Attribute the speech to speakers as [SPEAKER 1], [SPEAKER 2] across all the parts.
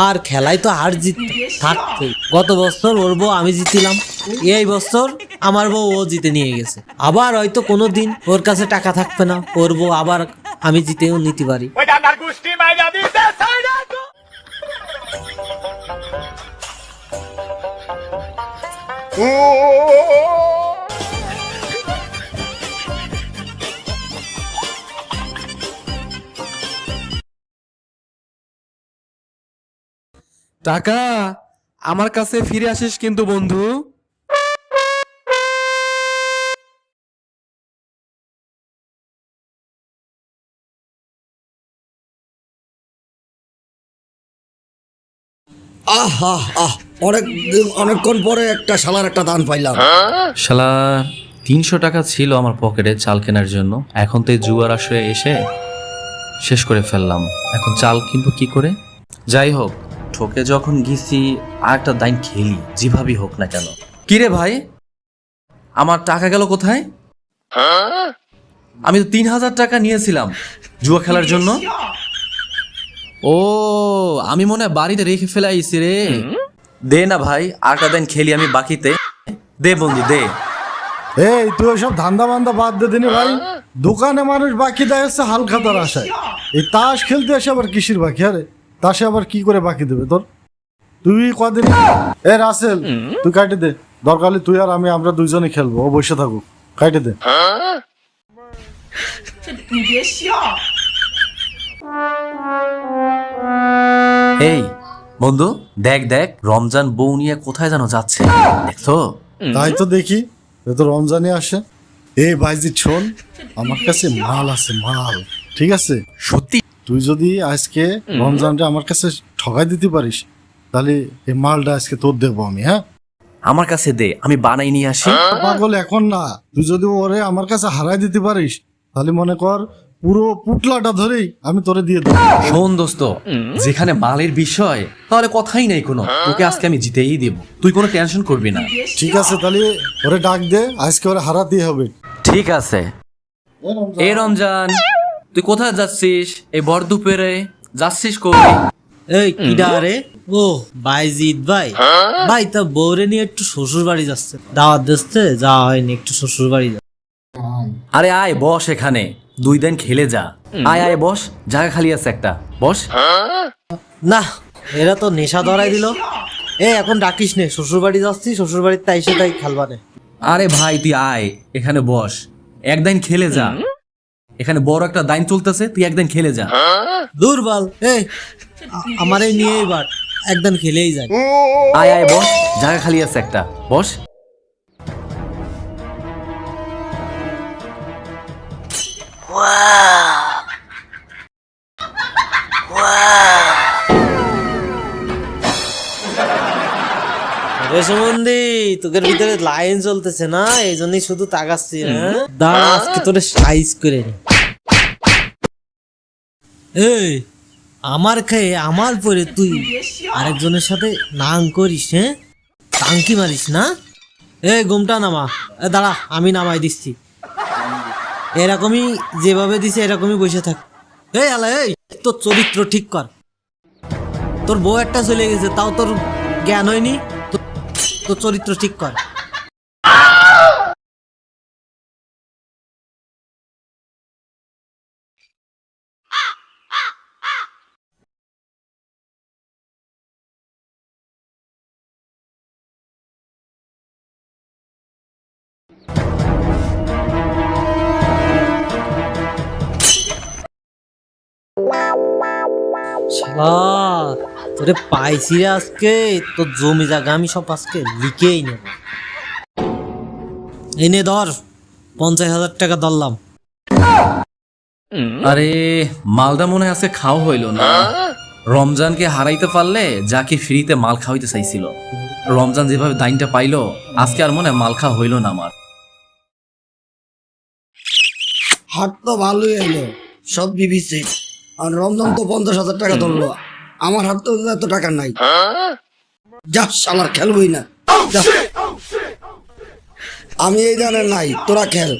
[SPEAKER 1] আর খেলায় তো হার জিত থাকছে। গত বছর ওর বউ আমি জিতিলাম, এই বছর আমার বউ ও জিতে নিয়ে গেছে। আবার হয়তো কোনোদিন ওর কাছে টাকা থাকবে না, ওর বউ আবার আমি জিতেও নিতে পারি।
[SPEAKER 2] টাকা আমার কাছে ফিরে আসিস কিন্তু বন্ধু।
[SPEAKER 3] আহ আহ আহ অনেকক্ষণ পরে একটা শালার একটা দান পাইলাম।
[SPEAKER 4] শালা 300 টাকা ছিল আমার পকেটে চাল কেনার জন্য, এখন তো এই জুয়ার আসরে এসে শেষ করে ফেললাম। এখন চাল কিনবো কি করে? যাই হোক, ঠকে যখন গেছি আর একটা দাইন খেলি, যেভাবেই হোক না কেন। কিরে ভাই, আমার টাকা গেল কোথায়? আমি তো 3000 টাকা নিয়েছিলাম জুয়া খেলার জন্য। ও, আমি মনে হয় বাড়িতে রেখে ফেলে আইছি রে। দে না ভাই, আর একটা দিন খেলি আমি বাকিতে। দে বন্ধু দে।
[SPEAKER 5] এই তুই ওইসব ধান্দা বান্দা বাদ দে দিনি ভাই। দোকানে মানুষ বাকি দেয় হচ্ছে হালখাতার আশায়। এই তাস খেলতে এসে আবার কিসির বাকি? আরে তাসে আবার কি করে বাকি দেবে তোর? তুই কদিন এ রাসেল তুই কাটে দে, দরকার হলে তুই আর আমরা দুইজনে খেলবো, ও বসে থাকুক, কাটে দে।
[SPEAKER 4] এই বন্ধু, দেখ দেখ রমজান বউ নিয়ে কোথায় যেন যাচ্ছে, দেখছো?
[SPEAKER 5] তাই তো দেখি, এ তো রমজানে আসে। এই ভাইজি শোন, আমার কাছে মাল আছে, মাল, ঠিক আছে?
[SPEAKER 4] সত্যি?
[SPEAKER 5] তুই যদি আজকে রমজানটা আমার কাছে ঠকাই দিতে পারিস, তাহলে এই মালটা আজকে তোর দেখবো আমি। হ্যাঁ,
[SPEAKER 4] আমার কাছে দে, আমি বানাই নিয়ে আসি।
[SPEAKER 5] পাগল এখন না, তুই যদি ওরে আমার কাছে হারাই দিতে পারিস, তাহলে মনে কর পুরো পুটলাটা ধরেই আমি তোরে দিয়ে দেবো।
[SPEAKER 4] শোন দোস্ত, যেখানে মালের বিষয় তাহলে কথাই নাই কোনো, তোকে আজকে আমি জিতেই দেব, তুই কোনো টেনশন করবি না।
[SPEAKER 5] ঠিক আছে, তাহলে ওরে ডাক দে, আজকে ওরে হারাতেই হবে।
[SPEAKER 4] ঠিক আছে। এই রমজান, তুই কোথায় যাচ্ছিস এই ভর দুপুরে? যাচ্ছিস কই?
[SPEAKER 1] এই কিডা রে? ও বাইজিৎ ভাই। ভাই তা বউরে নিয়ে একটু শ্বশুর বাড়ি যাচ্ছে, দাওয়াত দিচ্ছে, যাওয়া হয়নি, একটু শ্বশুর বাড়ি যাচ্ছে।
[SPEAKER 4] আরে আয় বস, এখানে 2 দিন খেলে যা। আয় আয় বস, জায়গা খালি আছে একটা, বস।
[SPEAKER 1] না, এরা তো নেশা ধরাই দিল। এখন ডাকিস নে, শ্বশুর বাড়ি যাচ্ছি, শ্বশুর বাড়ির তাই সেটাই খেলবানে।
[SPEAKER 4] আরে ভাই তুই আয়, এখানে বস, একদিন খেলে যা। এখানে বড় একটা দাইন চলতেছে, তুই একদিন খেলে যা।
[SPEAKER 1] দুর্বল আমারে নিয়ে এবার একদম খেলেই যায়।
[SPEAKER 4] আয় আয় বস, জায়গা খালি আছে একটা, বস।
[SPEAKER 1] রেশমন্দি, তোদের ভিতরে লাইন চলতেছে না, এই জন্যই শুধু তাকাচ্ছি। দাঁড়া, আজকে তোরে সাইজ করে নি। এই আমার খেয়ে আমার পরে তুই আরেকজনের সাথে নাং করিস? টাঙ্কি মারিস না? ঘুমটা নামা। দাঁড়া, আমি নামাই দিচ্ছি। এরকমই যেভাবে দিছে এরকমই বসে থাক। আলা, তোর চরিত্র ঠিক কর। তোর বউ একটা চলে গেছে, তাও তোর জ্ঞান হয়নি। তোর চরিত্র ঠিক কর। শালা, তোরে পাইছি রে আজকে। তোর জমি জায়গা আমি সব আজকে লিখেই নেব। এনে ধর, 50,000 টাকা ধরলাম।
[SPEAKER 4] আরে মালদা মনে হয় আজকে খাওয়া হইল না। রমজানকে হারাইতে পারলে যাকে ফ্রিতে মাল খাওয়াইতে চাইছিল, রমজান যেভাবে দাইনটা পাইলো, আজকে আর মনে হয় মাল খাওয়া হইল না আমার।
[SPEAKER 3] হাট তো ভালোই এলো, সব বিবিসি। আর রমজান তো 50,000 টাকা ধরলো, আমার হাট তো এত টাকা নাই। যা শালার খেলবই না, যা। আমি এই জানে নাই, তোরা খেল।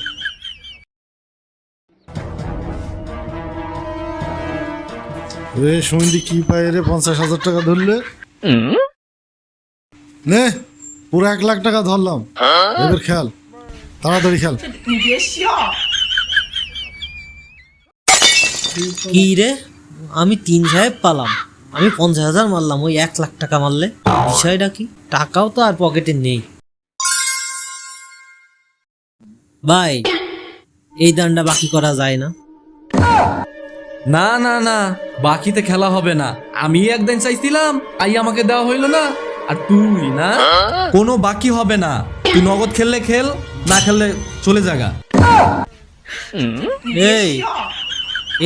[SPEAKER 5] রে শুনলি কি পাই রে, 50,000 টাকা ধরলে নে, পুরো 1 লাখ টাকা ধরলাম। এবার খেল, তাড়াতাড়ি খেল।
[SPEAKER 1] কি রে, আমি 3 সাহেব পালাম, আমি 50,000 মারলাম, ওই 1 লাখ টাকা মারলে বিষয়টা কি? টাকাও তো আর পকেটে নেই। ভাই, এই দানটা বাকি করা যায় না?
[SPEAKER 4] না না না, বাকিতে খেলা হবে না। আমি একদিন চাইছিলাম, তাই আমাকে দেওয়া হইলো না। আর তুই না, কোনো বাকি হবে না। তুই নগদ খেললে খেল, না খেললে চলে যাগা।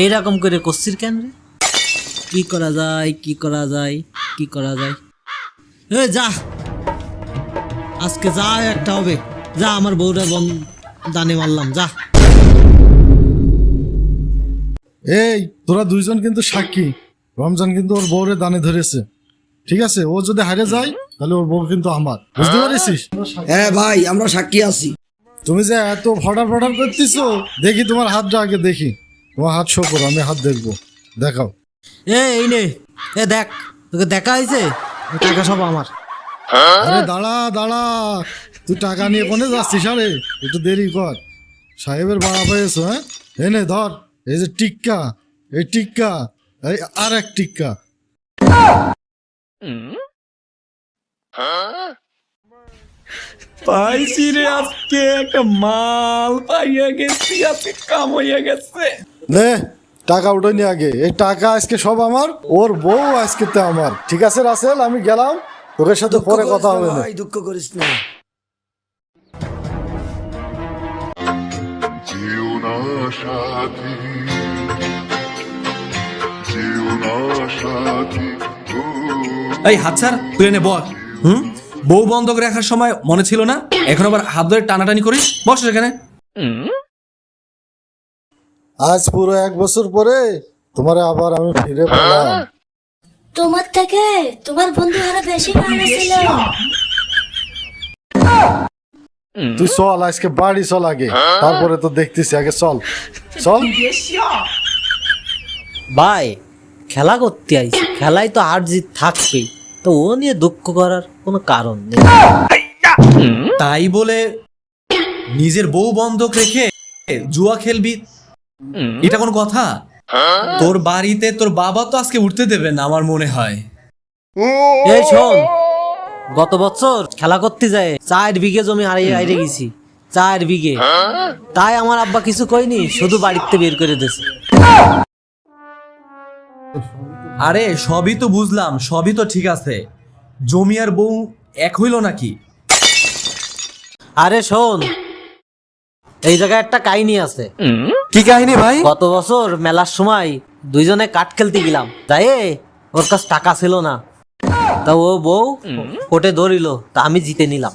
[SPEAKER 1] এইরকম করে করছিস কেন রে? কি করা যায়, কি করা যায়, কি করা যায়? যা, আজকে যা একটা হবে। যা, আমার বউটা দানে মারলাম, যা।
[SPEAKER 5] এই তোরা দুইজন কিন্তু সাক্ষী, রমজান কিন্তু ওর বউরে দানে ধরেছে, ঠিক আছে? ও যদি হারে যায় তাহলে ওর বউ কিন্তু আমার, বুঝতে পারিস?
[SPEAKER 3] হ্যাঁ ভাই, আমরা সাক্ষী আছি।
[SPEAKER 5] তুমি যে এত ফটার ফটার করতেছো, দেখি তোমার হাতটা আগে দেখি। তোমার হাত শো করো, আমি হাত দেখবো, দেখাও।
[SPEAKER 1] এই নে, দেখ, তোকে দেখা হয়েছে, ওই টাকা সব আমার।
[SPEAKER 5] আরে দাঁড়া দাঁড়া, তুই টাকা নিয়ে কোনে যাচ্ছিস? আরে একটু দেরি কর, সাহেবের ভাড়া পেয়েছো? হ্যাঁ, এনে ধর, এই যে টিক্কা, এই টিক্কা, এই আর এক টিক্কা।
[SPEAKER 4] পাইছি রে, আজকে একটা মাল পাইয়া গেছি, আজকে কাম হইয়া গেছে।
[SPEAKER 5] নে টাকা উঠে নি আগে, এই টাকা আজকে সব আমার, ওর বউ আজকে তো আমার, ঠিক আছে রাসেল? আমি গেলাম, তোর সাথে পরে কথা হবে না।
[SPEAKER 3] ভাই, দুঃখ করিস না।
[SPEAKER 6] যেও না সাথী, যেও না সাথী, ও
[SPEAKER 4] এই হাত ছাড়, তুই এনে বস। বউ বন্ধক রাখার সময় মনে ছিল না, এখন আবার হাত ধরে টানাটানি করিস? বস এখানে।
[SPEAKER 5] আজ পুরো 1 বছর পরে তোমারে আবার আমি ফিরে পেলাম।
[SPEAKER 7] তোমার থেকে তোমার বন্ধু আরো বেশি ভালো ছিল।
[SPEAKER 5] তুই চল, আজকে বাড়ি চল আগে, তারপরে তো দেখতেছি, আগে চল চল।
[SPEAKER 1] ভাই, খেলা করতে আইছি, খেলায় তো হার জিত থাকবেই, তো ও নিয়ে দুঃখ করার কোনো কারণ নেই।
[SPEAKER 4] তাই বলে নিজের বউ বন্ধক রেখে জুয়া খেলবি, এটা কোনো কথা? তোর বাড়িতে তোর বাবা তো আজকে উঠতে দেবে না আমার মনে হয়।
[SPEAKER 1] এই শোন, গত বছর খেলা করতে যায় 4 বিঘে জমি হারিয়ে গেছি, 4 বিঘে। তাই আমার আব্বা কিছু কইনি, শুধু বাড়িতে বের করে দিয়েছে।
[SPEAKER 4] আরে সবই তো বুঝলাম, সবই তো ঠিক আছে, জমি আর বউ এক হইল নাকি?
[SPEAKER 1] আরে শোন, এই জায়গায় একটা কাহিনী আছে।
[SPEAKER 2] কি কাহিনী ভাই?
[SPEAKER 1] গত বছর মেলার সময় দুইজনে কাঠ খেলতে গেলাম, তাই ওর কাছে টাকা ছিল না, তা ও বউ কোটে ধরিল, তা আমি জিতে নিলাম।